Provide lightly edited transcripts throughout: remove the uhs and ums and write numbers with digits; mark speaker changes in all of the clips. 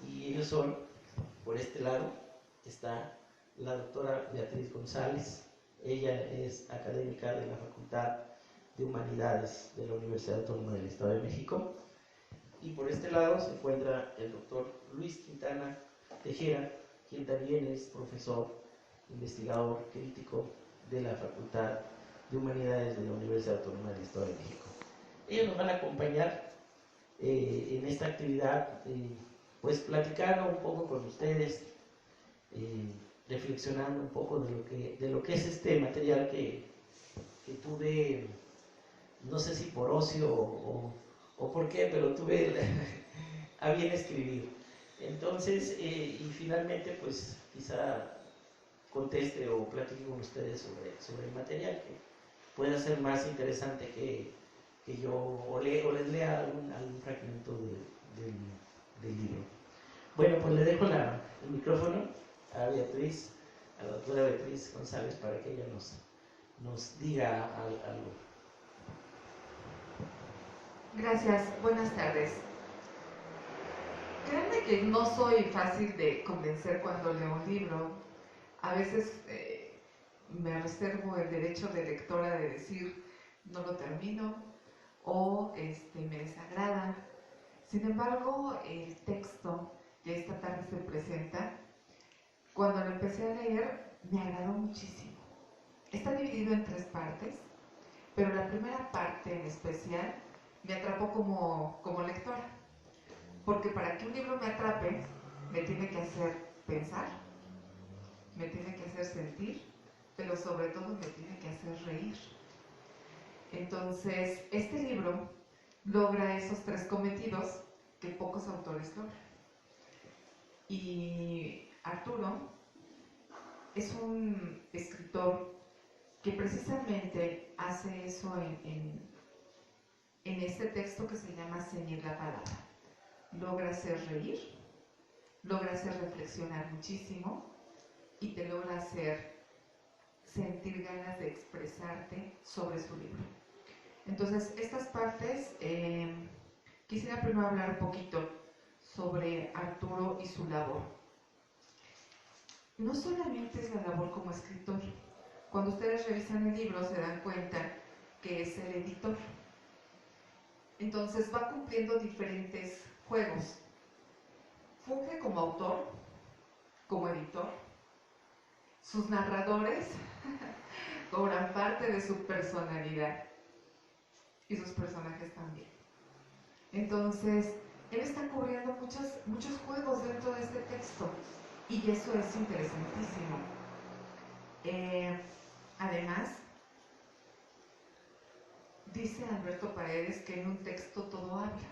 Speaker 1: y ellos son, por este lado, está la doctora Beatriz González. Ella es académica de la Facultad de Humanidades de la Universidad Autónoma del Estado de México. Y por este lado se encuentra el doctor Luis Quintana Tejera, quien también es profesor, investigador, crítico de la Facultad de Humanidades de la Universidad Autónoma del Estado de México. Ellos nos van a acompañar en esta actividad, pues platicando un poco con ustedes, reflexionando un poco de lo que es este material que tuve, no sé si por ocio o por qué, pero tuve a bien escribir. Entonces, y finalmente, pues quizá conteste o platique con ustedes sobre el material que pueda ser más interesante que yo o les lea algún fragmento del libro. Bueno, pues le dejo el micrófono a Beatriz, a la doctora Beatriz González, para que ella nos diga algo.
Speaker 2: Gracias, buenas tardes. Créanme que no soy fácil de convencer cuando leo un libro. A veces me reservo el derecho de lectora de decir no lo termino o me desagrada. Sin embargo, el texto que esta tarde se presenta, cuando lo empecé a leer, me agradó muchísimo. Está dividido en 3 partes, pero la primera parte en especial me atrapó como lectora. Porque para que un libro me atrape, me tiene que hacer pensar, me tiene que hacer sentir, pero sobre todo me tiene que hacer reír. Entonces, este libro logra esos 3 cometidos que pocos autores logran. Y Arturo es un escritor que precisamente hace eso en este texto que se llama Ceñir la palabra. Logra hacer reír, logra hacer reflexionar muchísimo y te logra hacer sentir ganas de expresarte sobre su libro. Entonces, estas partes, quisiera primero hablar un poquito sobre Arturo y su labor. No solamente es la labor como escritor. Cuando ustedes revisan el libro se dan cuenta que es el editor. Entonces va cumpliendo diferentes juegos. Funge como autor, como editor. Sus narradores cobran parte de su personalidad y sus personajes también. Entonces, él está cubriendo muchos juegos dentro de este texto y eso es interesantísimo. Además, dice Alberto Paredes que en un texto todo habla.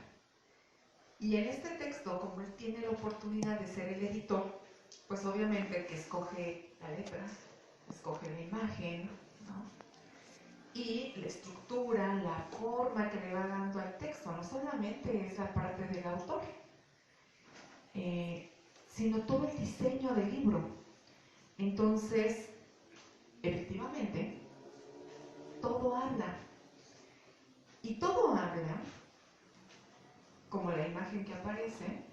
Speaker 2: Y en este texto, como él tiene la oportunidad de ser el editor, pues obviamente que escoge la letra, escoge la imagen, ¿no? Y la estructura, la forma que le va dando al texto, no solamente es la parte del autor, sino todo el diseño del libro. Entonces, efectivamente, todo habla. Y todo habla, como la imagen que aparece,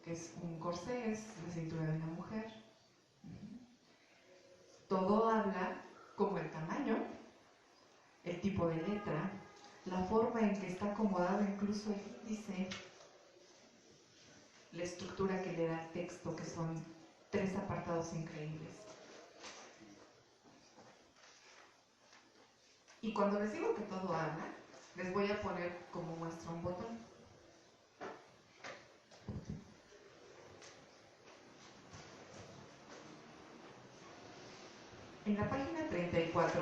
Speaker 2: que es un corsé, es la cintura de una mujer. Todo habla como el tamaño, el tipo de letra, la forma en que está acomodado incluso el índice, la estructura que le da al texto, que son 3 apartados increíbles. Y cuando les digo que todo habla, les voy a poner como muestra un botón. En la página 34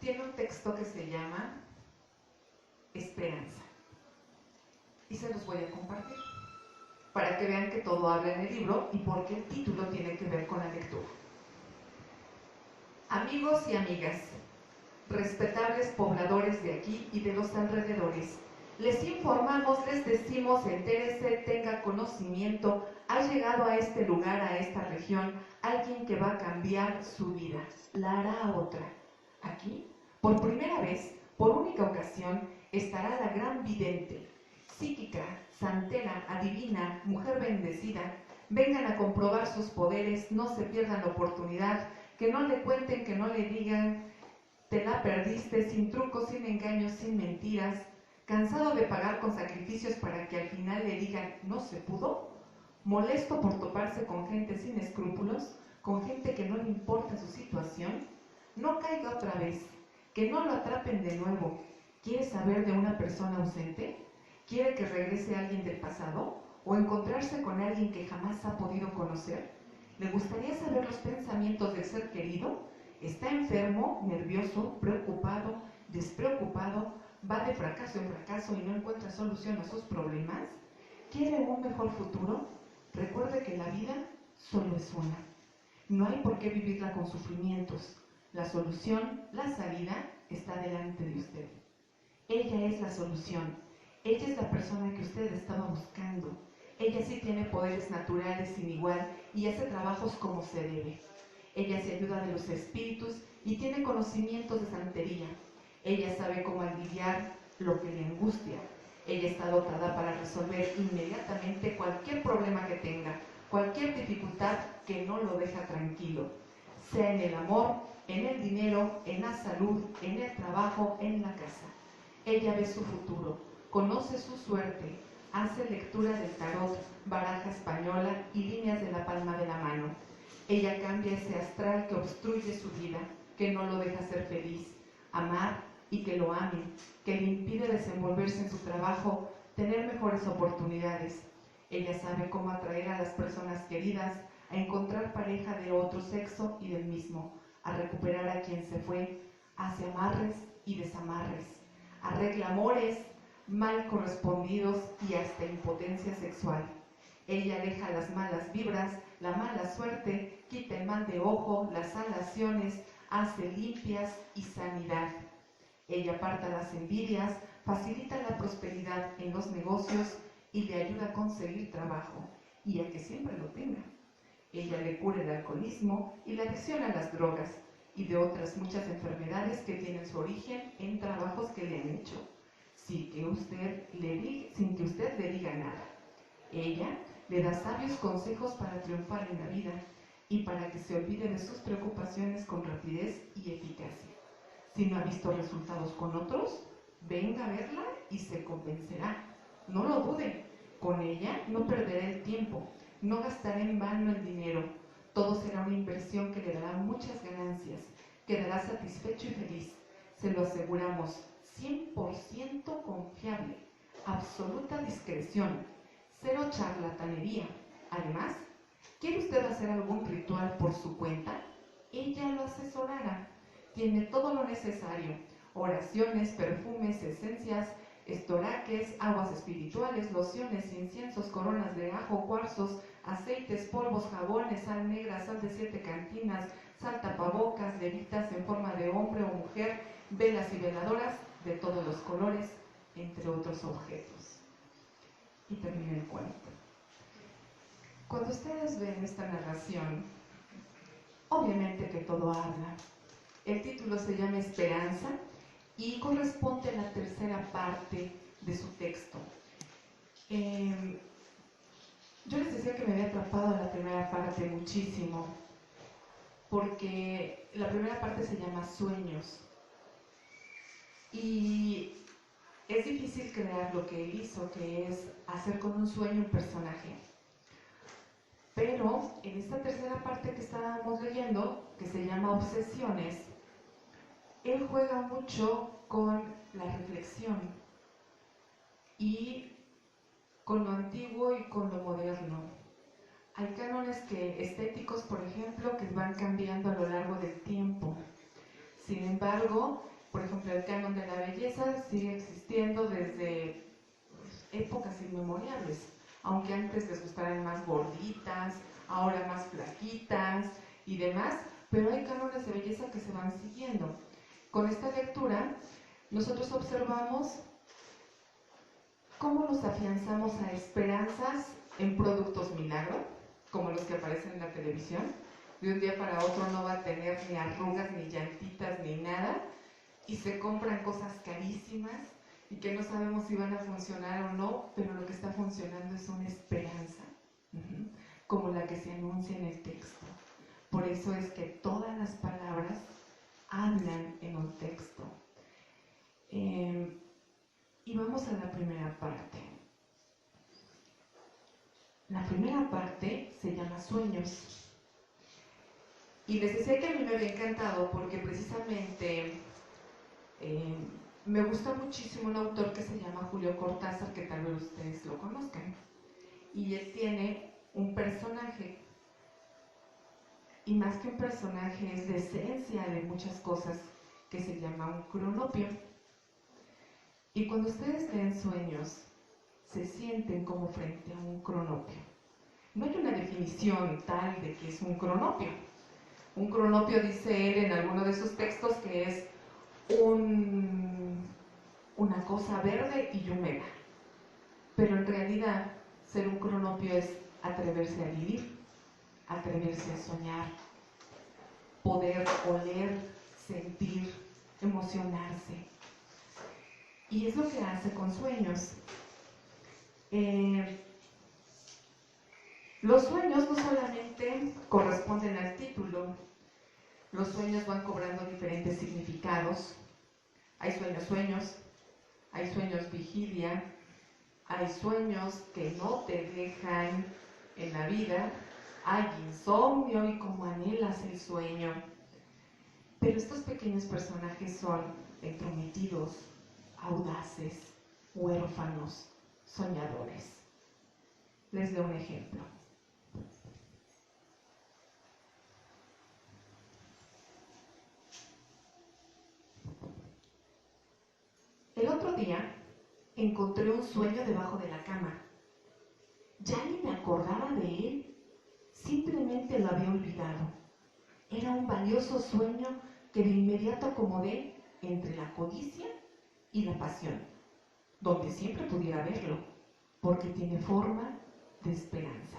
Speaker 2: tiene un texto que se llama Esperanza. Y se los voy a compartir para que vean que todo habla en el libro y por qué el título tiene que ver con la lectura. Amigos y amigas, respetables pobladores de aquí y de los alrededores, les informamos, les decimos, entérese, tenga conocimiento, ha llegado a este lugar, a esta región, alguien que va a cambiar su vida, la hará otra.
Speaker 3: Aquí, por primera vez, por única ocasión, estará la gran vidente, psíquica, santera, adivina, mujer bendecida. Vengan a comprobar sus poderes, no se pierdan la oportunidad, que no le cuenten, que no le digan, te la perdiste, sin trucos, sin engaños, sin mentiras. ¿Cansado de pagar con sacrificios para que al final le digan no se pudo? ¿Molesto por toparse con gente sin escrúpulos, con gente que no le importa su situación? No caiga otra vez, que no lo atrapen de nuevo. ¿Quiere saber de una persona ausente? ¿Quiere que regrese alguien del pasado? ¿O encontrarse con alguien que jamás ha podido conocer? ¿Le gustaría saber los pensamientos del ser querido? ¿Está enfermo, nervioso, preocupado, despreocupado? ¿Va de fracaso en fracaso y no encuentra solución a sus problemas? ¿Quiere un mejor futuro? Recuerde que la vida solo es una. No hay por qué vivirla con sufrimientos. La solución, la salida, está delante de usted. Ella es la solución. Ella es la persona que usted estaba buscando. Ella sí tiene poderes naturales sin igual y hace trabajos como se debe. Ella se ayuda de los espíritus y tiene conocimientos de santería. Ella sabe cómo aliviar lo que le angustia. Ella está dotada para resolver inmediatamente cualquier problema que tenga, cualquier dificultad que no lo deja tranquilo, sea en el amor, en el dinero, en la salud, en el trabajo, en la casa. Ella ve su futuro, conoce su suerte, hace lectura del tarot, baraja española y líneas de la palma de la mano. Ella cambia ese astral que obstruye su vida, que no lo deja ser feliz, amar y que lo amen, que le impide desenvolverse en su trabajo, tener mejores oportunidades. Ella sabe cómo atraer a las personas queridas, a encontrar pareja de otro sexo y del mismo, a recuperar a quien se fue, hace amarres y desamarres, arregla amores mal correspondidos y hasta impotencia sexual. Ella aleja las malas vibras, la mala suerte, quita el mal de ojo, las alaciones, hace limpias y sanidad. Ella aparta las envidias, facilita la prosperidad en los negocios y le ayuda a conseguir trabajo y a que siempre lo tenga. Ella le cura el alcoholismo y la adicción a las drogas y de otras muchas enfermedades que tienen su origen en trabajos que le han hecho, sin que usted le diga nada. Ella le da sabios consejos para triunfar en la vida y para que se olvide de sus preocupaciones con rapidez y eficacia. Si no ha visto resultados con otros, venga a verla y se convencerá. No lo dude, con ella no perderá el tiempo, no gastará en vano el dinero. Todo será una inversión que le dará muchas ganancias, quedará satisfecho y feliz. Se lo aseguramos, 100% confiable, absoluta discreción, cero charlatanería. Además, ¿quiere usted hacer algún ritual por su cuenta? Ella lo asesorará. Tiene todo lo necesario: oraciones, perfumes, esencias, estoraques, aguas espirituales, lociones, inciensos, coronas de ajo, cuarzos, aceites, polvos, jabones, sal negra, sal de 7 cantinas, sal tapabocas, levitas en forma de hombre o mujer, velas y veladoras de todos los colores, entre otros objetos. Y termina el cuento. Cuando ustedes ven esta narración, obviamente que todo habla. El título se llama Esperanza y corresponde a la tercera parte de su texto. Yo les decía que me había atrapado la primera parte muchísimo, porque la primera parte se llama Sueños. Y es difícil crear lo que él hizo, que es hacer con un sueño un personaje. Pero en esta tercera parte que estábamos leyendo, que se llama Obsesiones, él juega mucho con la reflexión y con lo antiguo y con lo moderno. Hay cánones estéticos, por ejemplo, que van cambiando a lo largo del tiempo. Sin embargo, por ejemplo, el canon de la belleza sigue existiendo desde épocas inmemoriales, aunque antes les gustaran más gorditas, ahora más flaquitas y demás, pero hay cánones de belleza que se van siguiendo. Con esta lectura, nosotros observamos cómo nos afianzamos a esperanzas en productos milagro, como los que aparecen en la televisión,
Speaker 2: de un día para otro no va a tener ni arrugas, ni llantitas, ni nada, y se compran cosas carísimas y que no sabemos si van a funcionar o no, pero lo que está funcionando es una esperanza, como la que se anuncia en el texto. Por eso es que todas las palabras hablan en un texto. Y vamos a la primera parte. La primera parte se llama Sueños. Y les decía que a mí me había encantado porque precisamente me gusta muchísimo un autor que se llama Julio Cortázar, que tal vez ustedes lo conozcan. Y él tiene un personaje, y más que un personaje es la esencia de muchas cosas, que se llama un cronopio. Y cuando ustedes leen Sueños, se sienten como frente a un cronopio. No hay una definición tal de que es un cronopio. Un cronopio, dice él en alguno de sus textos, que es una cosa verde y húmeda. Pero en realidad, ser un cronopio es atreverse a vivir, atreverse a soñar, poder oler, sentir, emocionarse. Y es lo que hace con Sueños. Los sueños no solamente corresponden al título, los sueños van cobrando diferentes significados. Hay sueños, hay sueños vigilia, hay sueños que no te dejan en la vida, hay insomnio y como anhelas el sueño. Pero estos pequeños personajes son entrometidos, audaces, huérfanos, soñadores. Les doy un ejemplo. El otro día encontré un sueño debajo de la cama. Ya ni me acordaba de él, simplemente lo había olvidado. Era un valioso sueño que de inmediato acomodé entre la codicia y la pasión, donde siempre pudiera verlo, porque tiene forma de esperanza.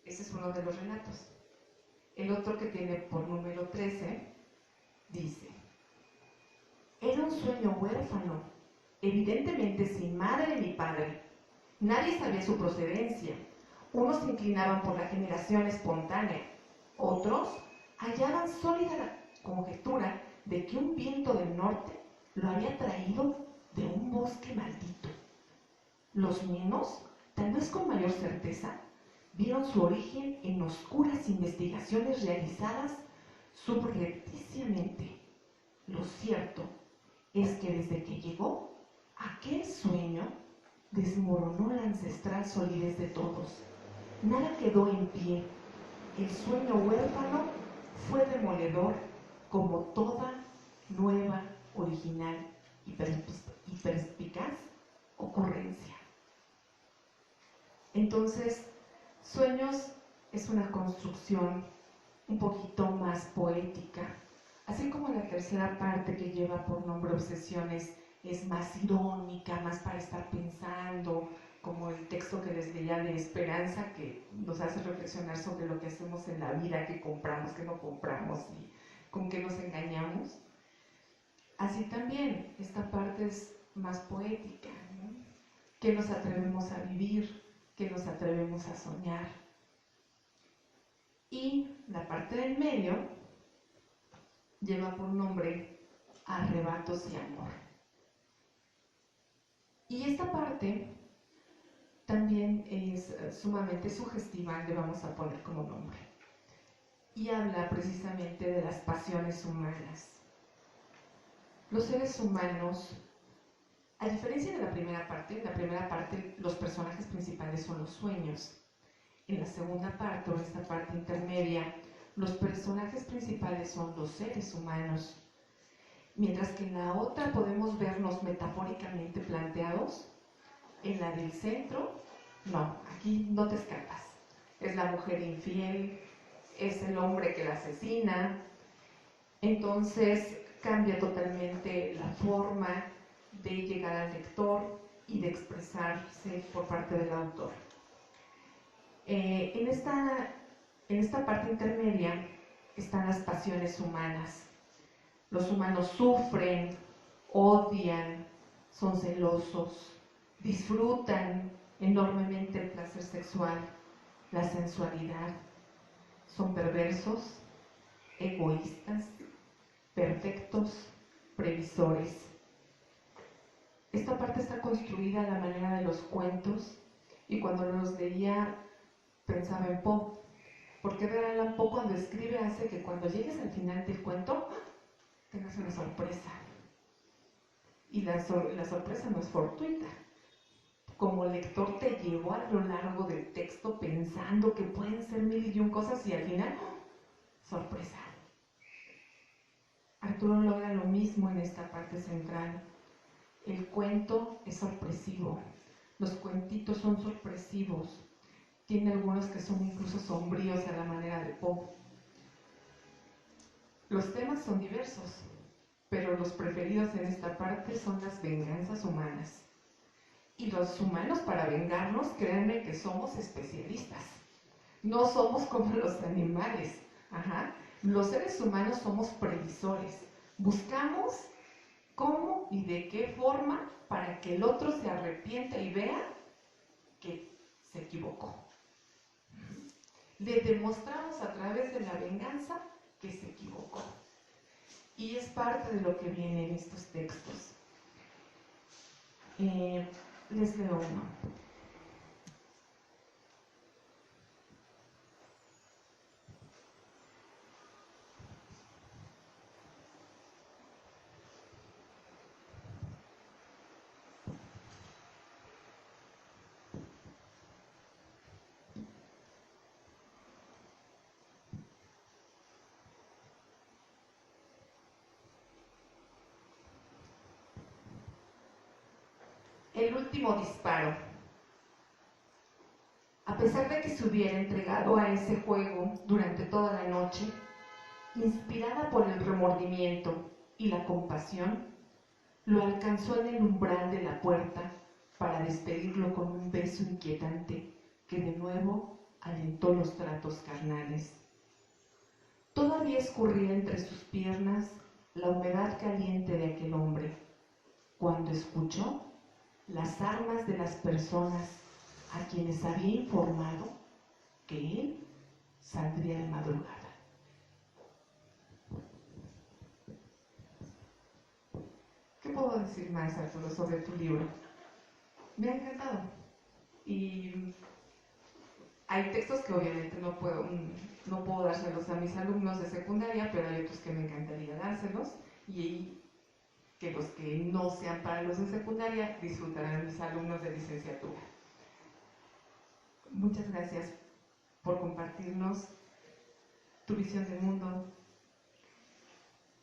Speaker 2: Ese es uno de los relatos. El otro, que tiene por número 13, dice: era un sueño huérfano, evidentemente sin madre ni padre. Nadie sabía su procedencia. Unos se inclinaban por la generación espontánea, otros hallaban sólida la conjetura de que un viento del norte lo había traído de un bosque maldito. Los menos, tal vez con mayor certeza, vieron su origen en oscuras investigaciones realizadas subrepticiamente. Lo cierto es que desde que llegó, aquel sueño desmoronó la ancestral solidez de todos. Nada quedó en pie. El sueño huérfano fue demoledor, como toda nueva, original y perspicaz ocurrencia. Entonces, Sueños es una construcción un poquito más poética, así como la tercera parte, que lleva por nombre Obsesiones, es más irónica, más para estar pensando, como el texto que les leía de Esperanza, que nos hace reflexionar sobre lo que hacemos en la vida, que compramos, que no compramos y con qué nos engañamos. Así también esta parte es más poética, ¿no? Que nos atrevemos a vivir, que nos atrevemos a soñar. Y la parte del medio lleva por nombre Arrebatos y Amor. Y esta parte también es sumamente sugestiva, le vamos a poner como nombre. Y habla precisamente de las pasiones humanas. Los seres humanos, a diferencia de la primera parte los personajes principales son los sueños. En la segunda parte, o en esta parte intermedia, los personajes principales son los seres humanos. Mientras que en la otra podemos vernos metafóricamente planteados, en la del centro, no, aquí no te escapas. Es la mujer infiel, es el hombre que la asesina. Entonces cambia totalmente la forma de llegar al lector y de expresarse por parte del autor.
Speaker 3: En esta parte intermedia están las pasiones humanas. Los humanos sufren, odian, son celosos, disfrutan enormemente el placer sexual, la sensualidad, son perversos, egoístas, perfectos, previsores. Esta parte está construida a la manera de los cuentos y cuando los leía pensaba en Poe, porque Edgar Allan Poe cuando escribe hace que cuando llegues al final del cuento tengas una sorpresa. Y la sorpresa no es fortuita. Como lector te llevó a lo largo del texto pensando que pueden ser mil y un cosas y al final, sorpresa. Arturo logra lo mismo en esta parte central. El cuento es sorpresivo. Los cuentitos son sorpresivos. Tiene algunos que son incluso sombríos a la manera de Poe. Los temas son diversos, pero los preferidos en esta parte son las venganzas humanas. Y los humanos, para vengarnos, créanme que somos especialistas. No somos como los animales. Los seres humanos somos previsores. Buscamos cómo y de qué forma para que el otro se arrepienta y vea que se equivocó. Le demostramos a través de la venganza que se equivocó. Y es parte de lo que viene en estos textos. Les leo uno. El último disparo. A pesar de que se hubiera entregado a ese juego durante toda la noche, inspirada por el remordimiento y la compasión, lo alcanzó en el umbral de la puerta para despedirlo con un beso inquietante que de nuevo alentó los tratos carnales. Todavía escurría entre sus piernas la humedad caliente de aquel hombre, cuando escuchó las armas de las personas a quienes había informado que él saldría de madrugada. ¿Qué puedo decir más, Arturo, sobre tu libro? Me ha encantado. Y hay textos que obviamente no puedo dárselos a mis alumnos de secundaria, pero hay otros que me encantaría dárselos. Y que los que no sean para los de secundaria disfrutarán mis alumnos de licenciatura. Muchas gracias por compartirnos tu visión del mundo,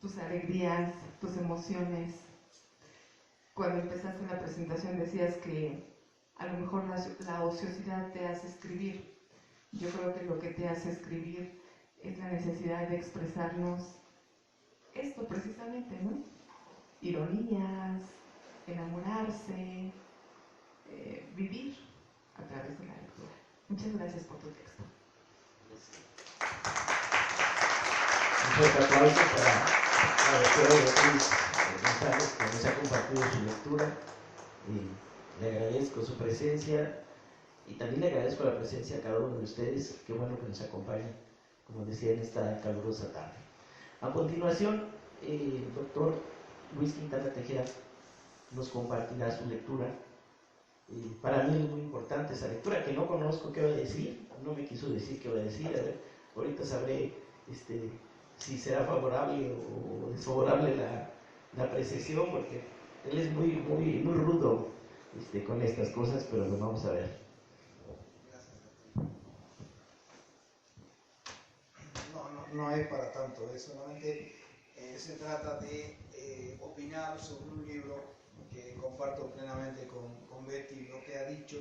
Speaker 3: tus alegrías, tus emociones. Cuando empezaste la presentación decías que a lo mejor la ociosidad te hace escribir. Yo creo que lo que te hace escribir es la necesidad de expresarnos esto precisamente, ¿no? Ironías, enamorarse, vivir a través de la lectura. Muchas gracias por tu texto.
Speaker 1: Un fuerte aplauso para la doctora Beatriz González, que nos ha compartido su lectura. Le agradezco su presencia y también le agradezco la presencia a cada uno de ustedes. Qué bueno que nos acompañen, como decía, en esta calurosa tarde. A continuación, el doctor Luis Quintana Tejera nos compartirá su lectura. Para mí es muy importante esa lectura, que no conozco qué va a decir, no me quiso decir qué va a decir. A ver, ahorita sabré si será favorable o desfavorable la apreciación, porque él es muy rudo con estas cosas, pero lo vamos a ver.
Speaker 4: No es para tanto, es solamente se trata de opinar sobre un libro que comparto plenamente con Betty lo que ha dicho,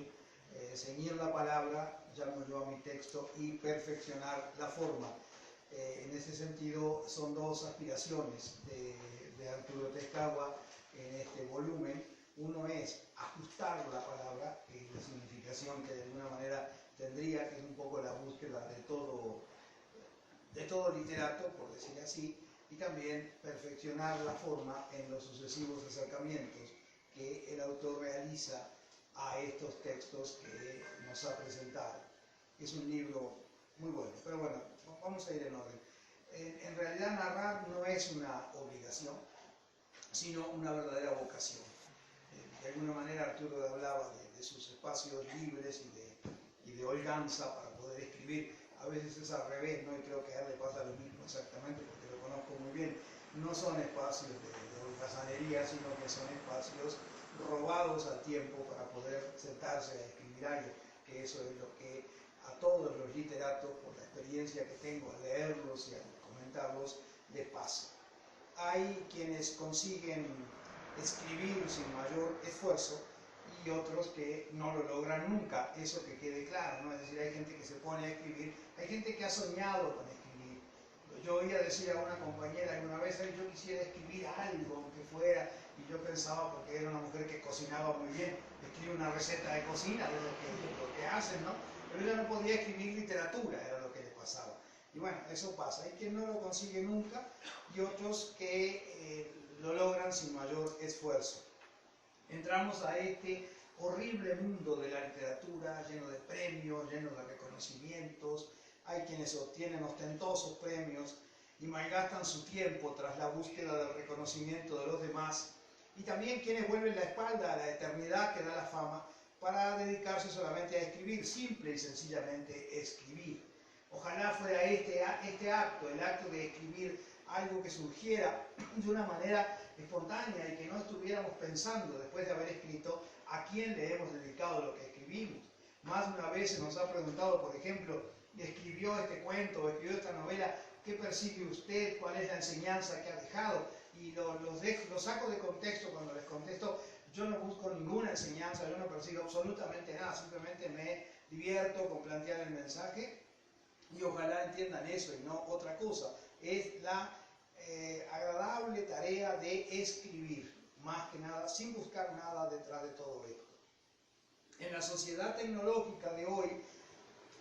Speaker 4: ceñir la palabra, llamo yo a mi texto, y perfeccionar la forma. En ese sentido son dos aspiraciones de Arturo Tezcagua en este volumen. Uno es ajustar la palabra, que es la significación que de alguna manera tendría, que es un poco la búsqueda de todo literato, por decir así, y también perfeccionar la forma en los sucesivos acercamientos que el autor realiza a estos textos que nos ha presentado. Es un libro muy bueno, pero bueno, vamos a ir en orden. En realidad narrar no es una obligación, sino una verdadera vocación. De alguna manera Arturo hablaba de sus espacios libres y de holganza para poder escribir. A veces es al revés, ¿no? Y creo que a él le pasa lo mismo exactamente, porque lo conozco muy bien. No son espacios de holgazanería, sino que son espacios robados al tiempo para poder sentarse a escribir algo, que eso es lo que a todos los literatos, por la experiencia que tengo al leerlos y al comentarlos, les pasa. Hay quienes consiguen escribir sin mayor esfuerzo y otros que no lo logran nunca, eso que quede claro, ¿no? Es decir, hay gente que se pone a escribir, hay gente que ha soñado con escribir. Yo oía decir a una compañera alguna vez, yo quisiera escribir algo, aunque fuera, y yo pensaba, porque era una mujer que cocinaba muy bien, escribe una receta de cocina, de lo que hacen, ¿no? Pero ella no podía escribir literatura, era lo que le pasaba. Y bueno, eso pasa, hay quien no lo consigue nunca y otros que lo logran sin mayor esfuerzo. Entramos a este horrible mundo de la literatura, lleno de premios, lleno de reconocimientos. Hay quienes obtienen ostentosos premios y malgastan su tiempo tras la búsqueda del reconocimiento de los demás. Y también quienes vuelven la espalda a la eternidad que da la fama para dedicarse solamente a escribir, simple y sencillamente escribir. Ojalá fuera este acto, el acto de escribir algo que surgiera de una manera espontánea y que no estuviéramos pensando, después de haber escrito, a quién le hemos dedicado lo que escribimos. Más de una vez se nos ha preguntado, por ejemplo, escribió este cuento o escribió esta novela, ¿qué percibe usted? ¿Cuál es la enseñanza que ha dejado? Y lo saco de contexto cuando les contesto. Yo no busco ninguna enseñanza, yo no persigo absolutamente nada, simplemente me divierto con plantear el mensaje y ojalá entiendan eso y no otra cosa. Es la agradable tarea de escribir, más que nada, sin buscar nada detrás de todo esto. En la sociedad tecnológica de hoy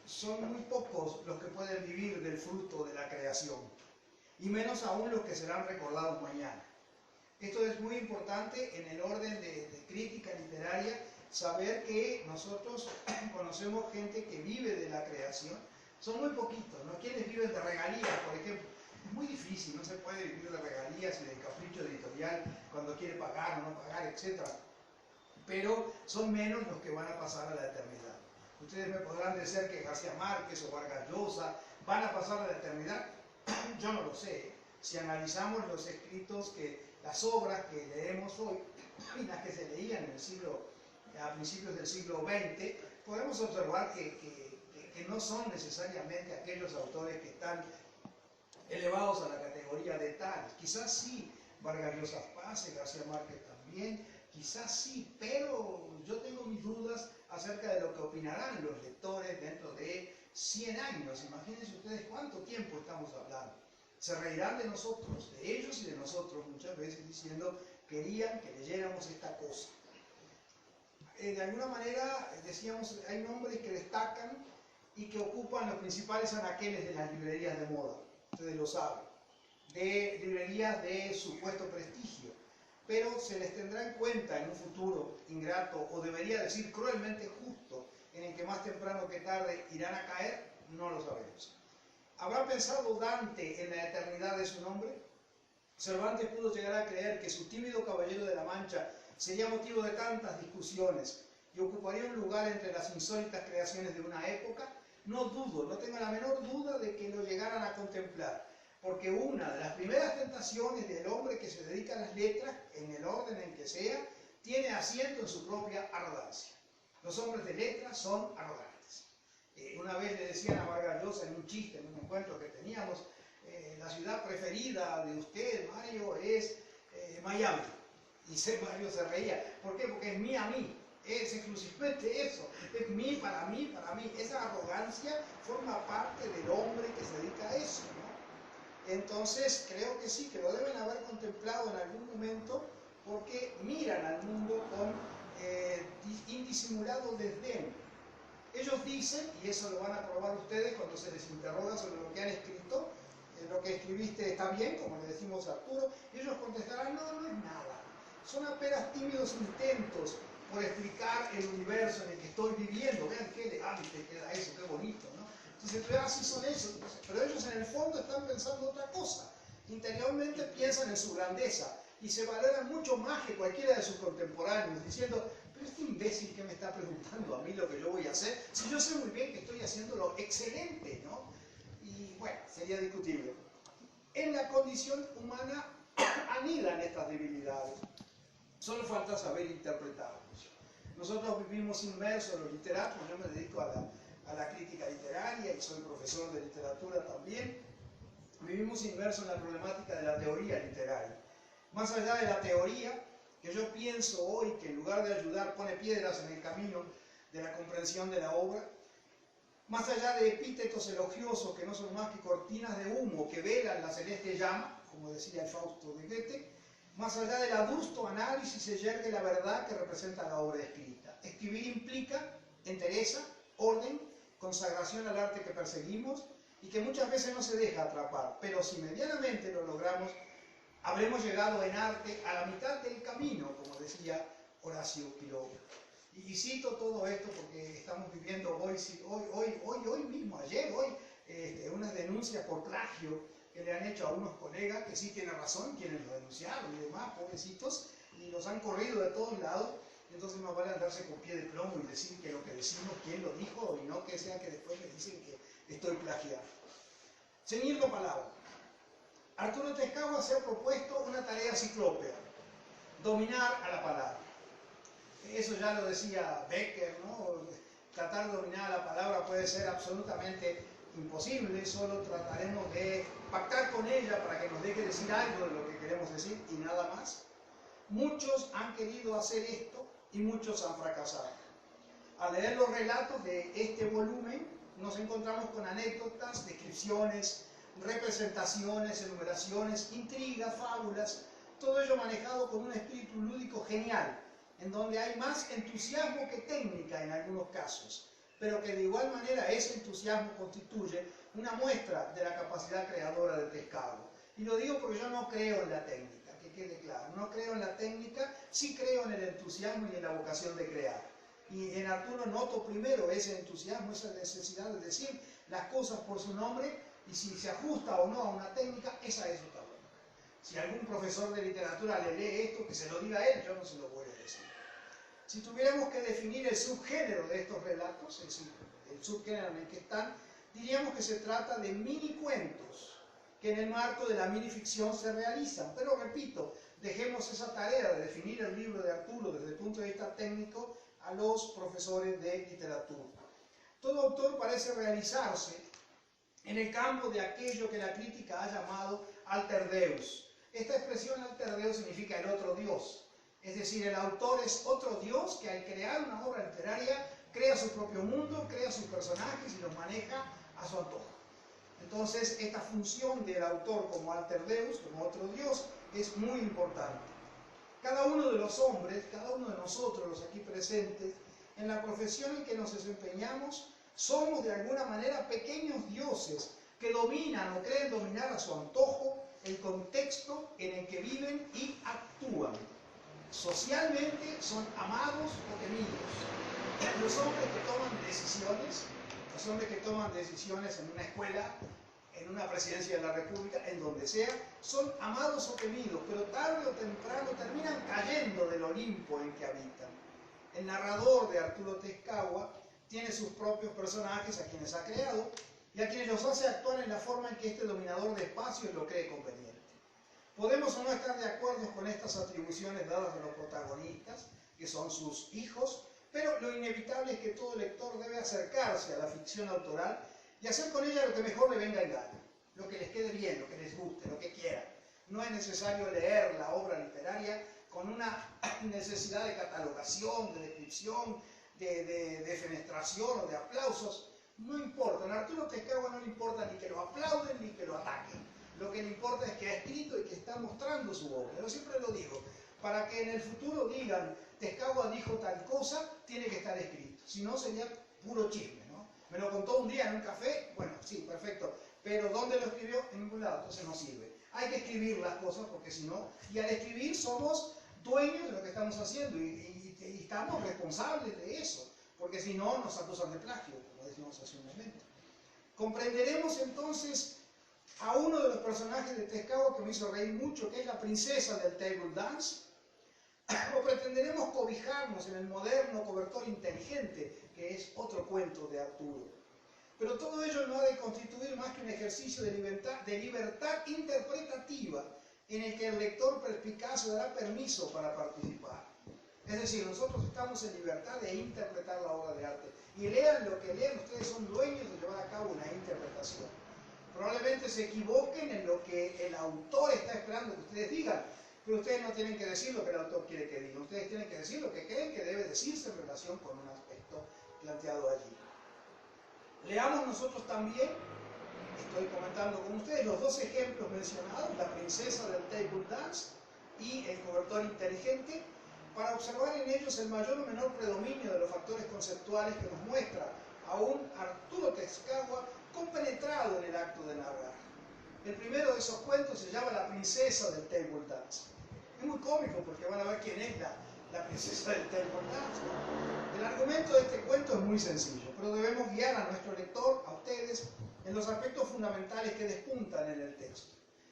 Speaker 4: son muy pocos los que pueden vivir del fruto de la creación, y menos aún los que serán recordados mañana. Esto es muy importante en el orden de crítica literaria, saber que nosotros conocemos gente que vive de la creación. Son muy poquitos, ¿no? Quienes viven de regalías, por ejemplo. Es muy difícil, no se puede vivir de regalías y del capricho editorial cuando quiere pagar o no pagar, etc. Pero son menos los que van a pasar a la eternidad. Ustedes me podrán decir que García Márquez o Vargas Llosa van a pasar a la eternidad. Yo no lo sé. Si analizamos los escritos, las obras que leemos hoy y las que se leían a principios del siglo XX, podemos observar que no son necesariamente aquellos autores que están elevados a la categoría de tales. Quizás sí, Vargas Llosa pase, García Márquez también, quizás sí, pero yo tengo mis dudas acerca de lo que opinarán los lectores dentro de 100 años. Imagínense ustedes cuánto tiempo estamos hablando. Se reirán de nosotros, de ellos y de nosotros, muchas veces diciendo, querían que leyéramos esta cosa. De alguna manera, decíamos, hay nombres que destacan y que ocupan los principales anaqueles de las librerías de moda, ustedes lo saben, de librerías de supuesto prestigio, pero se les tendrá en cuenta en un futuro ingrato, o debería decir cruelmente justo, en el que más temprano que tarde irán a caer, no lo sabemos. ¿Habrá pensado Dante en la eternidad de su nombre? Cervantes pudo llegar a creer que su tímido caballero de la Mancha sería motivo de tantas discusiones y ocuparía un lugar entre las insólitas creaciones de una época. No dudo, no tengo la menor duda de que lo llegaran a contemplar, porque una de las primeras tentaciones del hombre que se dedica a las letras, en el orden en que sea, tiene asiento en su propia arrogancia. Los hombres de letras son arrogantes. Una vez le decían a Vargas Llosa en un chiste, en un encuentro que teníamos, la ciudad preferida de usted, Mario, es Miami. Y Mario se reía. ¿Por qué? Porque es mí a mí. Es exclusivamente eso. Es mí, para mí, para mí. Esa arrogancia forma parte del hombre que se dedica a eso, ¿no? Entonces, creo que sí, que lo deben haber contemplado en algún momento, porque miran al mundo con indisimulado desdén. Ellos dicen, y eso lo van a probar ustedes cuando se les interroga sobre lo que han escrito, lo que escribiste está bien, como le decimos a Arturo, y ellos contestarán, no, no es nada. Son apenas tímidos intentos por explicar el universo en el que estoy viviendo. Vean qué elegante queda eso, qué bonito, ¿no? Entonces, así son esos. Pero ellos en el fondo están pensando otra cosa. Interiormente piensan en su grandeza y se valoran mucho más que cualquiera de sus contemporáneos, diciendo, pero este imbécil que me está preguntando a mí lo que yo voy a hacer, si yo sé muy bien que estoy haciéndolo excelente, ¿no? Y bueno, sería discutible. En la condición humana anidan estas debilidades. Solo falta saber interpretarlos. Nosotros vivimos inmersos en los literatos, yo me dedico a la crítica literaria y soy profesor de literatura también. Vivimos inmersos en la problemática de la teoría literaria. Más allá de la teoría, que yo pienso hoy que en lugar de ayudar pone piedras en el camino de la comprensión de la obra, más allá de epítetos elogiosos que no son más que cortinas de humo que velan la celeste llama, como decía el Fausto de Goethe, más allá del adusto análisis se yergue la verdad que representa la obra escrita. Escribir implica entereza, orden, consagración al arte que perseguimos y que muchas veces no se deja atrapar, pero si medianamente lo logramos, habremos llegado en arte a la mitad del camino, como decía Horacio Quiroga. Y cito todo esto porque estamos viviendo hoy mismo, ayer, unas denuncias por plagio que le han hecho a unos colegas que sí tienen razón, quienes lo denunciaron y demás, pobrecitos, y los han corrido de todos lados. Entonces más vale andarse con pie de plomo y decir que lo que decimos, quién lo dijo, y no que sea que después me dicen que estoy plagiando. Ceñir la palabra. Arturo Tescagua se ha propuesto una tarea ciclópea, dominar a la palabra. Eso ya lo decía Becker, ¿no? Tratar de dominar a la palabra puede ser absolutamente imposible, solo trataremos de pactar con ella para que nos deje decir algo de lo que queremos decir y nada más. Muchos han querido hacer esto y muchos han fracasado. Al leer los relatos de este volumen, nos encontramos con anécdotas, descripciones, representaciones, enumeraciones, intrigas, fábulas, todo ello manejado con un espíritu lúdico genial, en donde hay más entusiasmo que técnica en algunos casos, pero que de igual manera ese entusiasmo constituye una muestra de la capacidad creadora de Tescagua. Y lo digo porque yo no creo en la técnica, que quede claro, no creo en la técnica, sí creo en el entusiasmo y en la vocación de crear. Y en Arturo noto primero ese entusiasmo, esa necesidad de decir las cosas por su nombre, y si se ajusta o no a una técnica, esa es otra buena. Si algún profesor de literatura le lee esto, que se lo diga a él, yo no se lo voy a decir. Si tuviéramos que definir el subgénero de estos relatos, es decir, el subgénero en el que están, diríamos que se trata de mini cuentos que en el marco de la minificción se realizan. Pero repito, dejemos esa tarea de definir el libro de Arturo desde el punto de vista técnico a los profesores de literatura. Todo autor parece realizarse en el campo de aquello que la crítica ha llamado alter deus. Esta expresión alter deus significa el otro Dios. Es decir, el autor es otro Dios que al crear una obra literaria crea su propio mundo, crea sus personajes y los maneja a su antojo. Entonces, esta función del autor como alter deus, como otro Dios, es muy importante. Cada uno de los hombres, cada uno de nosotros, los aquí presentes, en la profesión en que nos desempeñamos, somos de alguna manera pequeños dioses que dominan o creen dominar a su antojo el contexto en el que viven y actúan. Socialmente son amados o temidos. Los hombres que toman decisiones, los hombres que toman decisiones en una escuela, en una presidencia de la República, en donde sea, son amados o temidos, pero tarde o temprano terminan cayendo del Olimpo en que habitan. El narrador de Arturo Tescagua tiene sus propios personajes a quienes ha creado y a quienes los hace actuar en la forma en que este dominador de espacios lo cree conveniente. Podemos o no estar de acuerdo con estas atribuciones dadas a los protagonistas, que son sus hijos, pero lo inevitable es que todo lector debe acercarse a la ficción autoral y hacer con ella lo que mejor le venga en gana, lo que les quede bien, lo que les guste, lo que quieran. No es necesario leer la obra literaria con una necesidad de catalogación, de descripción, de defenestración o de aplausos. No importa, a Arturo Tescagua no le importa ni que lo aplauden ni que lo ataquen. Lo que le importa es que ha escrito y que está mostrando su obra. Yo siempre lo digo, para que en el futuro digan Tescagua dijo tal cosa, tiene que estar escrito. Si no, sería puro chisme, ¿no? Me lo contó un día en un café, bueno, sí, perfecto, pero ¿dónde lo escribió? En ningún lado, entonces no sirve. Hay que escribir las cosas porque si no, y al escribir somos dueños de lo que estamos haciendo y estamos responsables de eso, porque si no nos acusan de plagio, como decíamos hace un momento. Comprenderemos entonces a uno de los personajes de Tezcahua que me hizo reír mucho, que es la princesa del table dance, o pretenderemos cobijarnos en el moderno cobertor inteligente, que es otro cuento de Arturo. Pero todo ello no ha de constituir más que un ejercicio de libertad interpretativa en el que el lector perspicaz se dará permiso para participar. Es decir, nosotros estamos en libertad de interpretar la obra de arte. Y lean lo que lean, ustedes son dueños de llevar a cabo una interpretación. Probablemente se equivoquen en lo que el autor está esperando que ustedes digan, pero ustedes no tienen que decir lo que el autor quiere que diga, ustedes tienen que decir lo que creen que debe decirse en relación con un aspecto planteado allí. Leamos nosotros también, estoy comentando con ustedes, los dos ejemplos mencionados, la princesa del table dance y el cobertor inteligente, para observar en ellos el mayor o menor predominio de los factores conceptuales que nos muestra a un Arturo Tezcahua compenetrado en el acto de narrar. El primero de esos cuentos se llama La princesa del table dance. Es muy cómico porque van a ver quién es la princesa del table dance, ¿no? El argumento de este cuento es muy sencillo, pero debemos guiar a nuestro lector, a ustedes, en los aspectos fundamentales que despuntan en el texto.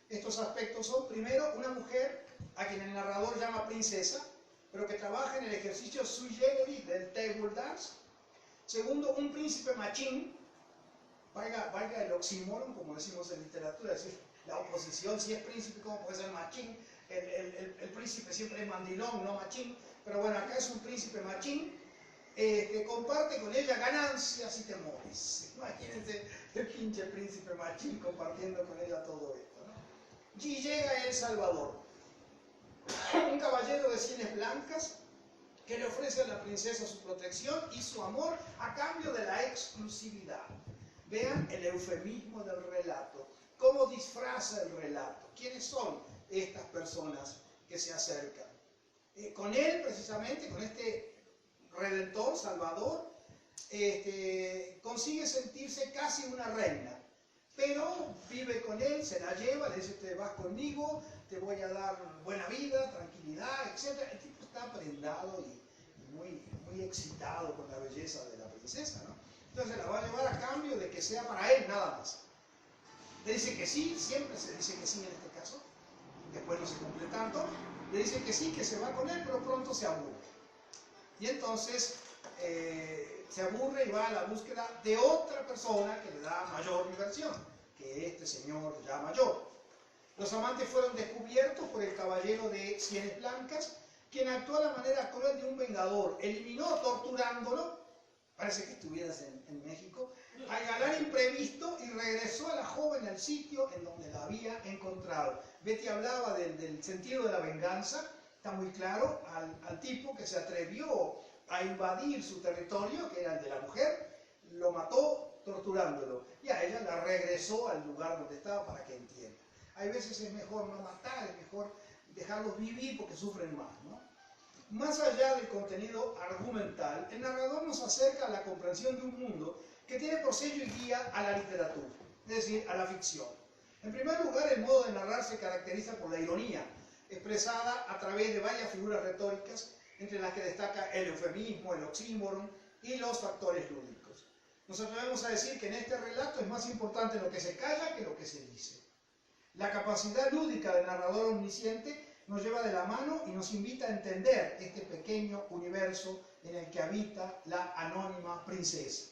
Speaker 4: Estos aspectos son, primero, una mujer a quien el narrador llama princesa, pero que trabaja en el ejercicio sui generis del table dance. Segundo, un príncipe machín, valga el oxímoron, como decimos en literatura, es decir, la oposición, si es príncipe, ¿cómo puede ser machín? El príncipe siempre es mandilón, no machín, pero bueno, acá es un príncipe machín, que comparte con ella ganancias y temores. Imagínense el pinche príncipe machín compartiendo con ella todo esto, ¿no? Y llega El Salvador, un caballero de sienes blancas que le ofrece a la princesa su protección y su amor a cambio de la exclusividad. Vean el eufemismo del relato, cómo disfraza el relato, quiénes son estas personas que se acercan. Con él, precisamente, con este Redentor, Salvador, consigue sentirse casi una reina, pero vive con él, se la lleva, le dice, te vas conmigo, te voy a dar buena vida, tranquilidad, etc. El tipo está prendado y muy excitado con la belleza de la princesa, ¿no? Entonces la va a llevar a cambio de que sea para él nada más. Le dice que sí, siempre se dice que sí en este caso, después no se cumple tanto, le dice que sí, que se va con él, pero pronto se aburre. Y entonces se aburre y va a la búsqueda de otra persona que le da mayor diversión, que este señor ya mayor. Los amantes fueron descubiertos por el caballero de sienes blancas, quien actuó a la manera cruel de un vengador, eliminó torturándolo, parece que estuvieras en México, al galán imprevisto y regresó a la joven al sitio en donde la había encontrado. Betty hablaba del sentido de la venganza, está muy claro, al tipo que se atrevió a invadir su territorio, que era el de la mujer, lo mató torturándolo y a ella la regresó al lugar donde estaba para que entienda. Hay veces es mejor no matar, es mejor dejarlos vivir porque sufren más, ¿no? Más allá del contenido argumental, el narrador nos acerca a la comprensión de un mundo que tiene por sello y guía a la literatura, es decir, a la ficción. En primer lugar, el modo de narrar se caracteriza por la ironía, expresada a través de varias figuras retóricas, entre las que destaca el eufemismo, el oxímoron y los factores lúdicos. Nos atrevemos a decir que en este relato es más importante lo que se calla que lo que se dice. La capacidad lúdica del narrador omnisciente nos lleva de la mano y nos invita a entender este pequeño universo en el que habita la anónima princesa.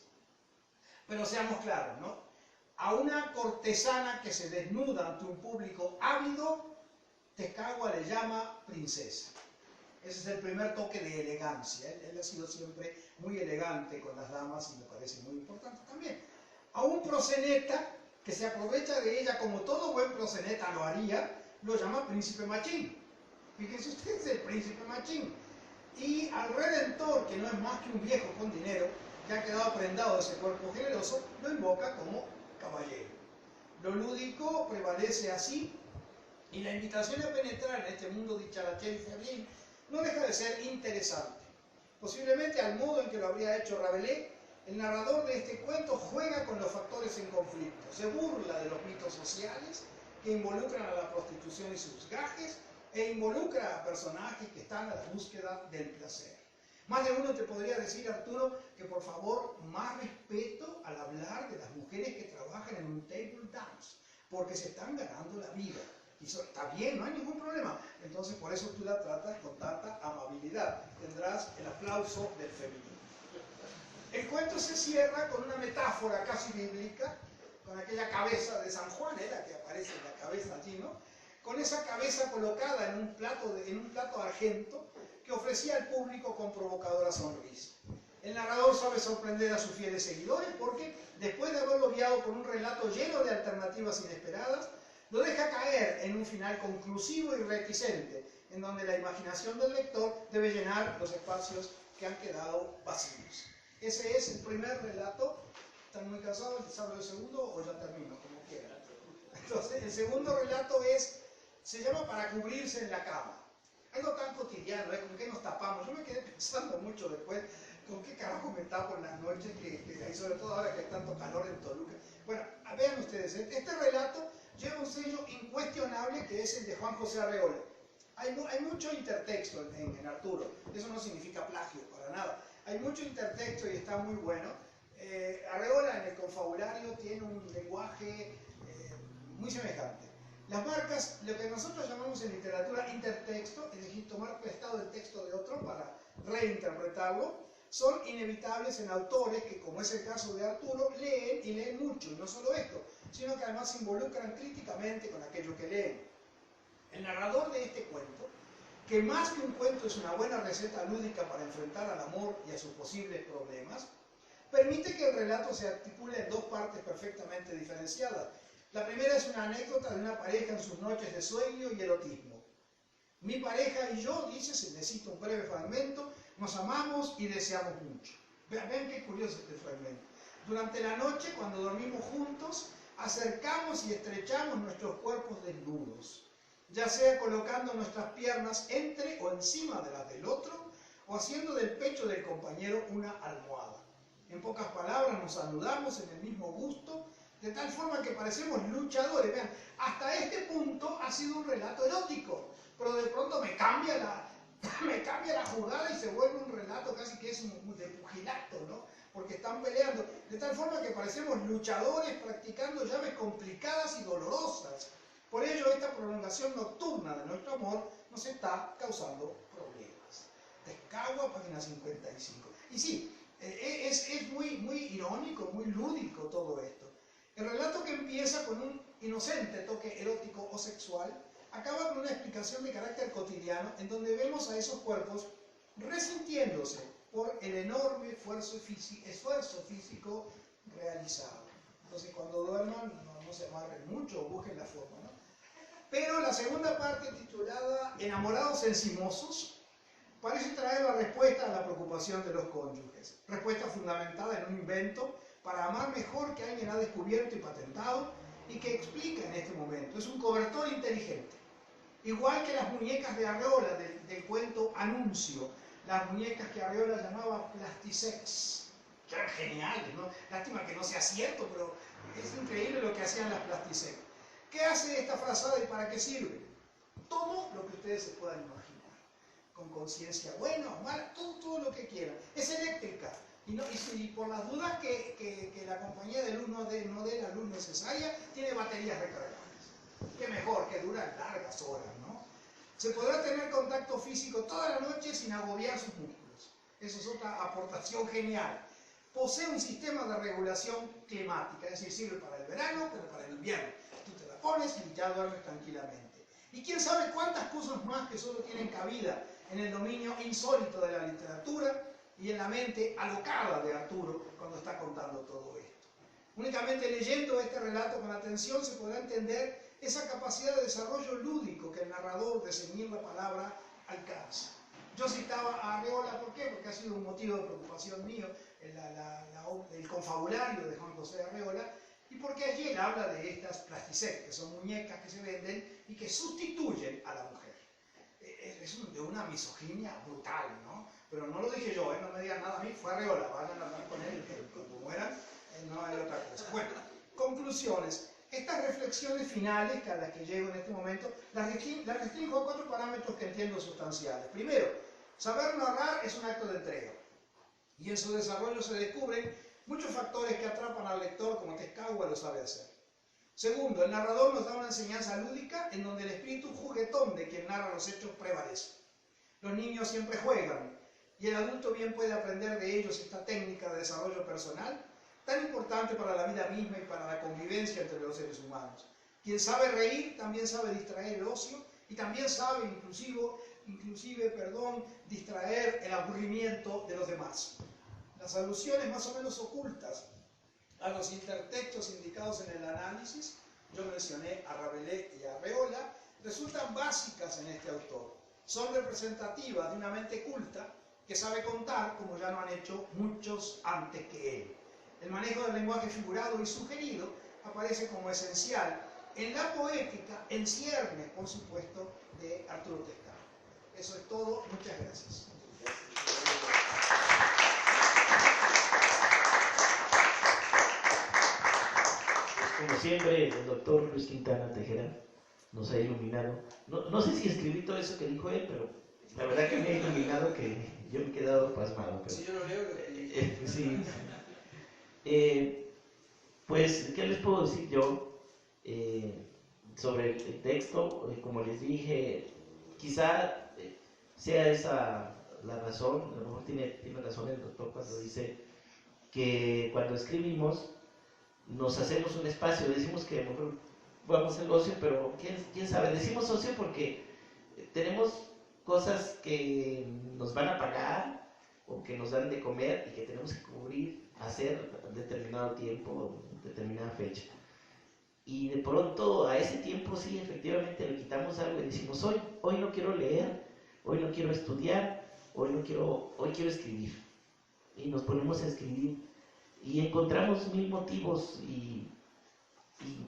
Speaker 4: Pero seamos claros, ¿no? A una cortesana que se desnuda ante un público ávido, Tezcahua le llama princesa. Ese es el primer toque de elegancia. Él ha sido siempre muy elegante con las damas y me parece muy importante también. A un proseneta que se aprovecha de ella como todo buen proseneta lo haría, lo llama príncipe machín. Fíjense ustedes, el príncipe machín. Y al Redentor, que no es más que un viejo con dinero, que ha quedado prendado de ese cuerpo generoso, lo invoca como caballero. Lo lúdico prevalece así, y la invitación a penetrar en este mundo dicharachero y febril no deja de ser interesante. Posiblemente al modo en que lo habría hecho Rabelais, El narrador de este cuento juega con los factores en conflicto, se burla de los mitos sociales que involucran a la prostitución y sus gajes, e involucra a personajes que están a la búsqueda del placer. Más de uno te podría decir, Arturo, que por favor, más respeto al hablar de las mujeres que trabajan en un table dance, porque se están ganando la vida. Y eso está bien, no hay ningún problema. Entonces, por eso tú la tratas con tanta amabilidad. Tendrás el aplauso del feminismo. El cuento se cierra con una metáfora casi bíblica, con aquella cabeza de San Juan, la que aparece en la cabeza allí, ¿no? Con esa cabeza colocada en un plato argento que ofrecía al público con provocadora sonrisa. El narrador sabe sorprender a sus fieles seguidores porque, después de haberlo guiado por un relato lleno de alternativas inesperadas, lo deja caer en un final conclusivo y reticente, en donde la imaginación del lector debe llenar los espacios que han quedado vacíos. Ese es el primer relato. ¿Están muy cansados? ¿Les hablo del segundo o ya termino? Como quieran. Entonces, el segundo relato se llama Para cubrirse en la cama. Algo tan cotidiano, ¿con qué nos tapamos? Yo me quedé pensando mucho después, ¿con qué carajo me tapo en las noches? Y sobre todo ahora que hay tanto calor en Toluca. Bueno, vean ustedes, este relato lleva un sello incuestionable que es el de Juan José Arreola. Hay mucho intertexto en Arturo, eso no significa plagio, para nada. Hay mucho intertexto y está muy bueno. Arreola en el confabulario tiene un lenguaje muy semejante. Las marcas, lo que nosotros llamamos en literatura intertexto, es decir, tomar prestado el texto de otro para reinterpretarlo, son inevitables en autores que, como es el caso de Arturo, leen y leen mucho, y no solo esto, sino que además se involucran críticamente con aquello que leen. El narrador de este cuento, que más que un cuento es una buena receta lúdica para enfrentar al amor y a sus posibles problemas, permite que el relato se articule en dos partes perfectamente diferenciadas. La primera es una anécdota de una pareja en sus noches de sueño y erotismo. Mi pareja y yo, dice, se necesita un breve fragmento, nos amamos y deseamos mucho. Vean qué curioso este fragmento. Durante la noche, cuando dormimos juntos, acercamos y estrechamos nuestros cuerpos desnudos, ya sea colocando nuestras piernas entre o encima de las del otro, o haciendo del pecho del compañero una almohada. En pocas palabras, nos saludamos en el mismo gusto, de tal forma que parecemos luchadores. Vean, hasta este punto ha sido un relato erótico, pero de pronto me cambia la jugada y se vuelve un relato casi que es de pugilato, ¿no? Porque están peleando, de tal forma que parecemos luchadores practicando llaves complicadas y dolorosas. Por ello, esta prolongación nocturna de nuestro amor nos está causando problemas. Descagua, página 55. Y sí, es muy irónico, muy lúdico todo esto. El relato, que empieza con un inocente toque erótico o sexual, acaba con una explicación de carácter cotidiano en donde vemos a esos cuerpos resintiéndose por el enorme esfuerzo físico realizado. Entonces, cuando duerman, no se amarren mucho o busquen la forma, ¿no? Pero la segunda parte, titulada Enamorados encimosos, parece traer la respuesta a la preocupación de los cónyuges. Respuesta fundamentada en un invento para amar mejor que alguien ha descubierto y patentado y que explica en este momento. Es un cobertor inteligente. Igual que las muñecas de Arreola del cuento Anuncio, las muñecas que Arreola llamaba plastisex, que eran geniales, ¿no? Lástima que no sea cierto, pero es increíble lo que hacían las plastisex. ¿Qué hace esta frazada y para qué sirve? Todo lo que ustedes se puedan imaginar. Con conciencia buena o mala, todo lo que quieran. Es eléctrica. Y si por las dudas que la compañía de luz no dé la luz necesaria, tiene baterías recargables. Qué mejor, que duran largas horas, ¿no? Se podrá tener contacto físico toda la noche sin agobiar sus músculos. Eso es otra aportación genial. Posee un sistema de regulación climática, es decir, sirve para el verano, pero para el invierno. Tú te la pones y ya duermes tranquilamente. Y quién sabe cuántas cosas más que solo tienen cabida en el dominio insólito de la literatura y en la mente alocada de Arturo cuando está contando todo esto. Únicamente leyendo este relato con atención se podrá entender esa capacidad de desarrollo lúdico que el narrador de ceñir la palabra alcanza. Yo citaba a Arreola, ¿por qué? Porque ha sido un motivo de preocupación mío el confabulario de Juan José Arreola, y porque allí él habla de estas plastisex, que son muñecas que se venden y que sustituyen a la mujer. de una misoginia brutal, ¿no? Pero no lo dije yo, no me digan nada a mí, fue Arreola, vayan a hablar con él, como mueran, no hay otra cosa. Bueno, conclusiones. Estas reflexiones finales a las que llego en este momento, las restringo a 4 parámetros que entiendo sustanciales. Primero, saber narrar es un acto de entrega, y en su desarrollo se descubren muchos factores que atrapan al lector, como Tescagua lo sabe hacer. Segundo, el narrador nos da una enseñanza lúdica en donde el espíritu juguetón de quien narra los hechos prevalece. Los niños siempre juegan, y el adulto bien puede aprender de ellos esta técnica de desarrollo personal, tan importante para la vida misma y para la convivencia entre los seres humanos. Quien sabe reír también sabe distraer el ocio y también sabe inclusive distraer el aburrimiento de los demás. Las alusiones más o menos ocultas a los intertextos indicados en el análisis, yo mencioné a Rabelais y a Arreola, resultan básicas en este autor. Son representativas de una mente culta que sabe contar como ya lo han hecho muchos antes que él. El manejo del lenguaje figurado y sugerido aparece como esencial en la poética, en ciernes, por supuesto, de Arturo Tescagua. Eso es todo. Muchas gracias.
Speaker 1: Como siempre, el doctor Luis Quintana Tejera nos ha iluminado. No sé si escribí todo eso que dijo él, pero la verdad que me ha iluminado, que yo me he quedado pasmado. Pero,
Speaker 4: si yo lo leo,
Speaker 1: sí. Pues, ¿qué les puedo decir yo sobre el texto? Como les dije, quizá sea esa la razón, a lo mejor tiene razón el doctor cuando dice que cuando escribimos nos hacemos un espacio, decimos que a lo mejor vamos al ocio, pero quién sabe, decimos ocio porque tenemos cosas que nos van a pagar o que nos dan de comer y que tenemos que cubrir, hacer determinado tiempo, determinada fecha. Y de pronto a ese tiempo sí, efectivamente le quitamos algo y decimos, hoy no quiero leer, hoy no quiero estudiar, hoy quiero escribir. Y nos ponemos a escribir y encontramos 1000 motivos y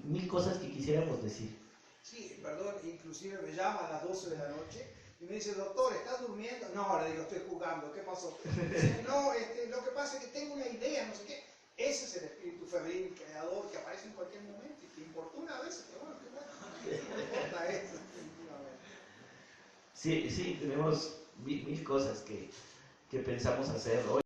Speaker 1: 1000 cosas que quisiéramos decir.
Speaker 4: Sí, perdón, inclusive me llama a las 12 de la noche y me dice, doctor, ¿estás durmiendo? No, le digo, estoy jugando, ¿qué pasó? Dice, no, lo que pasa es que tengo una idea, no sé qué. Ese es el espíritu febril, creador, que aparece en cualquier momento y que importuna a veces, pero bueno, no importa eso, definitivamente.
Speaker 1: Sí, tenemos 1000 cosas que pensamos hacer hoy.